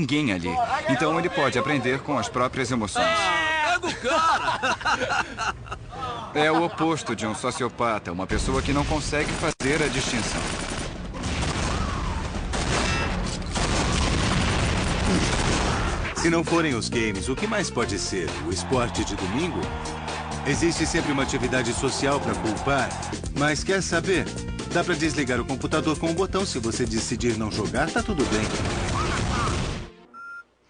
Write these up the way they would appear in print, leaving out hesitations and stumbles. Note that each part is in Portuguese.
ninguém ali. Então ele pode aprender com as próprias emoções. Pega o cara! É o oposto de um sociopata, uma pessoa que não consegue fazer a distinção. Se não forem os games, o que mais pode ser? O esporte de domingo? Existe sempre uma atividade social para culpar, mas quer saber? Dá para desligar o computador com um botão. Se você decidir não jogar, tá tudo bem.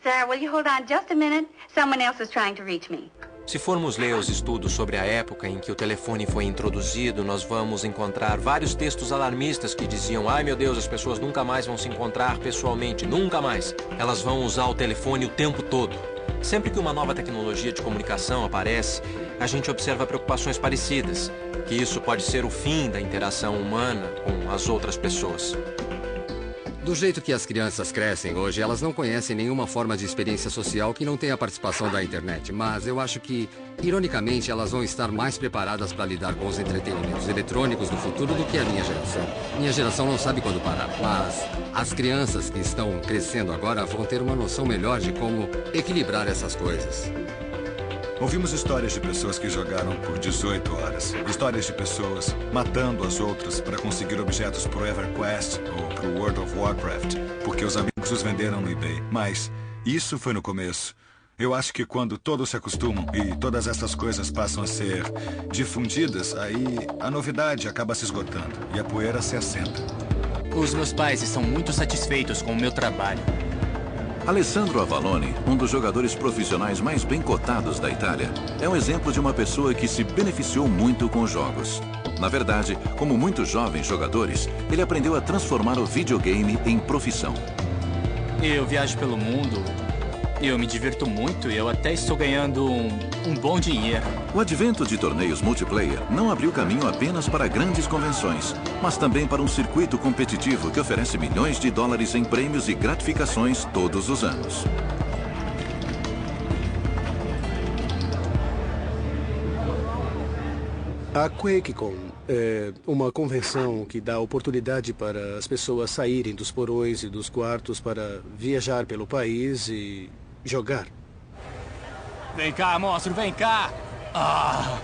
Sir, will you hold on just a minute? Someone else is trying to reach me. Se formos ler os estudos sobre a época em que o telefone foi introduzido, nós vamos encontrar vários textos alarmistas que diziam: ai meu Deus, as pessoas nunca mais vão se encontrar pessoalmente, nunca mais. Elas vão usar o telefone o tempo todo. Sempre que uma nova tecnologia de comunicação aparece, a gente observa preocupações parecidas, que isso pode ser o fim da interação humana com as outras pessoas. Do jeito que as crianças crescem hoje, elas não conhecem nenhuma forma de experiência social que não tenha a participação da internet. Mas eu acho que, ironicamente, elas vão estar mais preparadas para lidar com os entretenimentos eletrônicos do futuro do que a minha geração. Minha geração não sabe quando parar, mas as crianças que estão crescendo agora vão ter uma noção melhor de como equilibrar essas coisas. Ouvimos histórias de pessoas que jogaram por 18 horas. Histórias de pessoas matando as outras para conseguir objetos pro EverQuest ou pro World of Warcraft, porque os amigos os venderam no eBay. Mas isso foi no começo. Eu acho que quando todos se acostumam e todas essas coisas passam a ser difundidas, aí a novidade acaba se esgotando e a poeira se assenta. Os meus pais estão muito satisfeitos com o meu trabalho. Alessandro Avalone, um dos jogadores profissionais mais bem cotados da Itália, é um exemplo de uma pessoa que se beneficiou muito com os jogos. Na verdade, como muitos jovens jogadores, ele aprendeu a transformar o videogame em profissão. Eu viajo pelo mundo, eu me divirto muito e eu até estou ganhando um bom dinheiro. O advento de torneios multiplayer não abriu caminho apenas para grandes convenções, mas também para um circuito competitivo que oferece milhões de dólares em prêmios e gratificações todos os anos. A QuakeCon é uma convenção que dá oportunidade para as pessoas saírem dos porões e dos quartos para viajar pelo país e jogar. Vem cá, monstro, vem cá! Ah!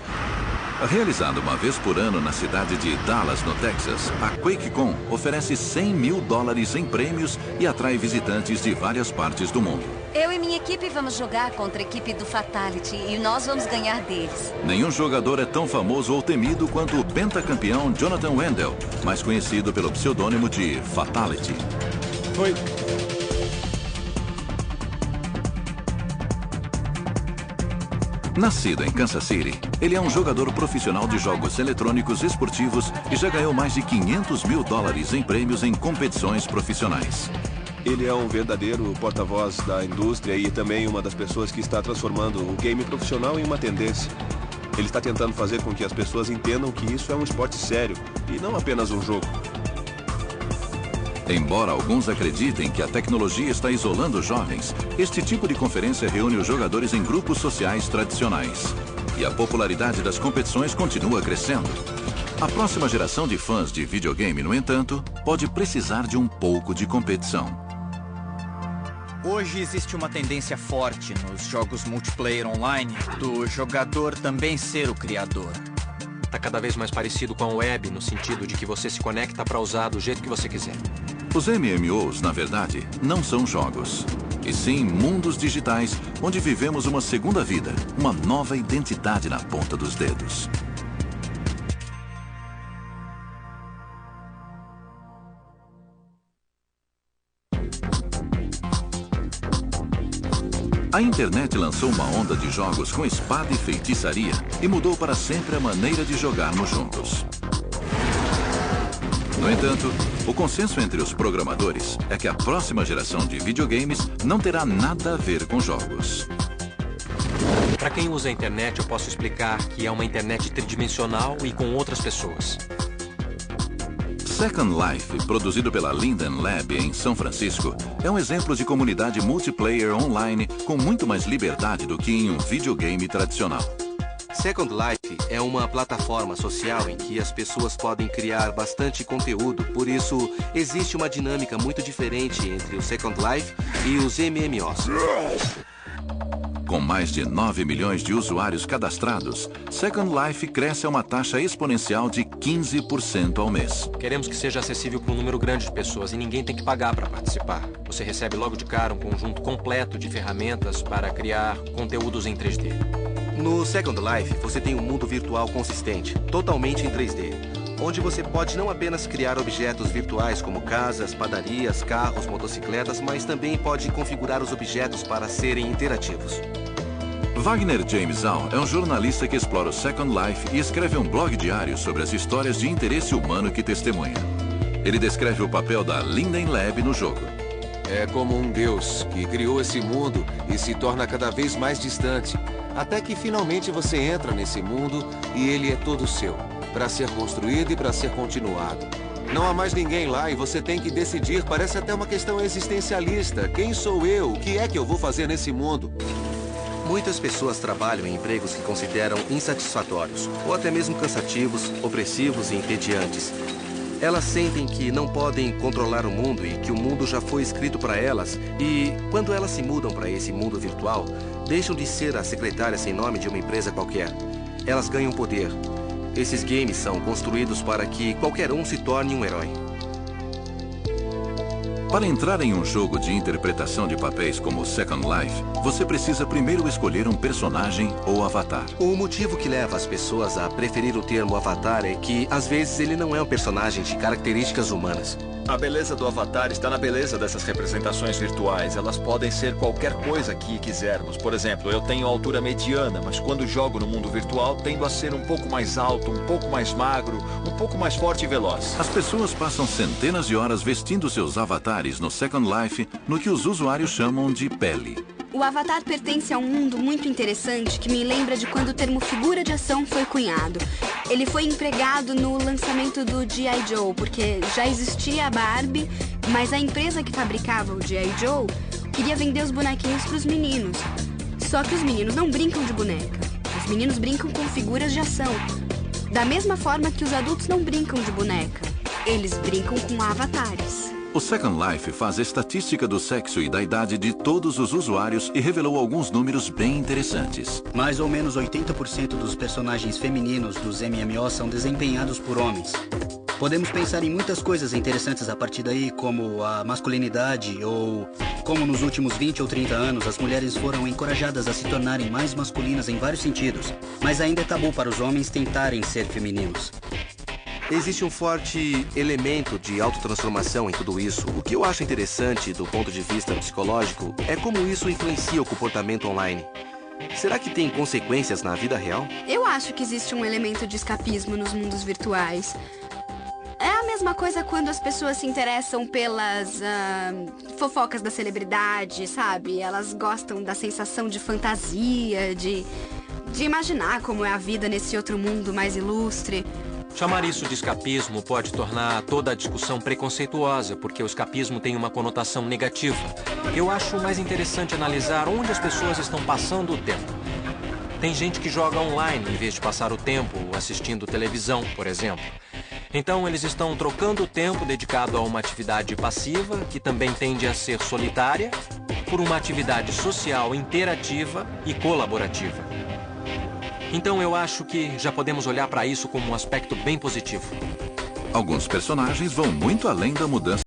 Realizada uma vez por ano na cidade de Dallas, no Texas, a QuakeCon oferece 100 mil dólares em prêmios e atrai visitantes de várias partes do mundo. Eu e minha equipe vamos jogar contra a equipe do Fatality e nós vamos ganhar deles. Nenhum jogador é tão famoso ou temido quanto o pentacampeão Jonathan Wendell, mais conhecido pelo pseudônimo de Fatality. Foi. Nascido em Kansas City, ele é um jogador profissional de jogos eletrônicos esportivos e já ganhou mais de 500 mil dólares em prêmios em competições profissionais. Ele é um verdadeiro porta-voz da indústria e também uma das pessoas que está transformando o game profissional em uma tendência. Ele está tentando fazer com que as pessoas entendam que isso é um esporte sério e não apenas um jogo. Embora alguns acreditem que a tecnologia está isolando os jovens, este tipo de conferência reúne os jogadores em grupos sociais tradicionais. E a popularidade das competições continua crescendo. A próxima geração de fãs de videogame, no entanto, pode precisar de um pouco de competição. Hoje existe uma tendência forte nos jogos multiplayer online do jogador também ser o criador. Tá cada vez mais parecido com a web, no sentido de que você se conecta para usar do jeito que você quiser. Os MMOs, na verdade, não são jogos, e sim mundos digitais onde vivemos uma segunda vida, uma nova identidade na ponta dos dedos. A internet lançou uma onda de jogos com espada e feitiçaria e mudou para sempre a maneira de jogarmos juntos. No entanto, o consenso entre os programadores é que a próxima geração de videogames não terá nada a ver com jogos. Para quem usa a internet, eu posso explicar que é uma internet tridimensional e com outras pessoas. Second Life, produzido pela Linden Lab em São Francisco, é um exemplo de comunidade multiplayer online com muito mais liberdade do que em um videogame tradicional. Second Life é uma plataforma social em que as pessoas podem criar bastante conteúdo, por isso existe uma dinâmica muito diferente entre o Second Life e os MMOs. Com mais de 9 milhões de usuários cadastrados, Second Life cresce a uma taxa exponencial de 15% ao mês. Queremos que seja acessível para um número grande de pessoas e ninguém tem que pagar para participar. Você recebe logo de cara um conjunto completo de ferramentas para criar conteúdos em 3D. No Second Life, você tem um mundo virtual consistente, totalmente em 3D, onde você pode não apenas criar objetos virtuais como casas, padarias, carros, motocicletas, mas também pode configurar os objetos para serem interativos. Wagner James Al é um jornalista que explora o Second Life e escreve um blog diário sobre as histórias de interesse humano que testemunha. Ele descreve o papel da Linden Lab no jogo. É como um deus que criou esse mundo e se torna cada vez mais distante, até que finalmente você entra nesse mundo e ele é todo seu, para ser construído e para ser continuado. Não há mais ninguém lá e você tem que decidir, parece até uma questão existencialista. Quem sou eu? O que é que eu vou fazer nesse mundo? Muitas pessoas trabalham em empregos que consideram insatisfatórios, ou até mesmo cansativos, opressivos e entediantes. Elas sentem que não podem controlar o mundo e que o mundo já foi escrito para elas. E quando elas se mudam para esse mundo virtual, deixam de ser a secretária sem nome de uma empresa qualquer. Elas ganham poder. Esses games são construídos para que qualquer um se torne um herói. Para entrar em um jogo de interpretação de papéis como Second Life, você precisa primeiro escolher um personagem ou avatar. O motivo que leva as pessoas a preferir o termo avatar é que, às vezes, ele não é um personagem de características humanas. A beleza do avatar está na beleza dessas representações virtuais. Elas podem ser qualquer coisa que quisermos. Por exemplo, eu tenho altura mediana, mas quando jogo no mundo virtual, tendo a ser um pouco mais alto, um pouco mais magro, um pouco mais forte e veloz. As pessoas passam centenas de horas vestindo seus avatares no Second Life, no que os usuários chamam de pele. O Avatar pertence a um mundo muito interessante que me lembra de quando o termo figura de ação foi cunhado. Ele foi empregado no lançamento do G.I. Joe, porque já existia a Barbie, mas a empresa que fabricava o G.I. Joe queria vender os bonequinhos para os meninos. Só que os meninos não brincam de boneca. Os meninos brincam com figuras de ação. Da mesma forma que os adultos não brincam de boneca. Eles brincam com avatares. O Second Life faz estatística do sexo e da idade de todos os usuários e revelou alguns números bem interessantes. Mais ou menos 80% dos personagens femininos dos MMO são desempenhados por homens. Podemos pensar em muitas coisas interessantes a partir daí, como a masculinidade ou como nos últimos 20 ou 30 anos as mulheres foram encorajadas a se tornarem mais masculinas em vários sentidos, mas ainda é tabu para os homens tentarem ser femininos. Existe um forte elemento de autotransformação em tudo isso. O que eu acho interessante do ponto de vista psicológico é como isso influencia o comportamento online. Será que tem consequências na vida real? Eu acho que existe um elemento de escapismo nos mundos virtuais. É a mesma coisa quando as pessoas se interessam pelas fofocas da celebridade, sabe? Elas gostam da sensação de fantasia, de imaginar como é a vida nesse outro mundo mais ilustre. Chamar isso de escapismo pode tornar toda a discussão preconceituosa, porque o escapismo tem uma conotação negativa. Eu acho mais interessante analisar onde as pessoas estão passando o tempo. Tem gente que joga online em vez de passar o tempo assistindo televisão, por exemplo. Então eles estão trocando o tempo dedicado a uma atividade passiva, que também tende a ser solitária, por uma atividade social interativa e colaborativa. Então eu acho que já podemos olhar para isso como um aspecto bem positivo. Alguns personagens vão muito além da mudança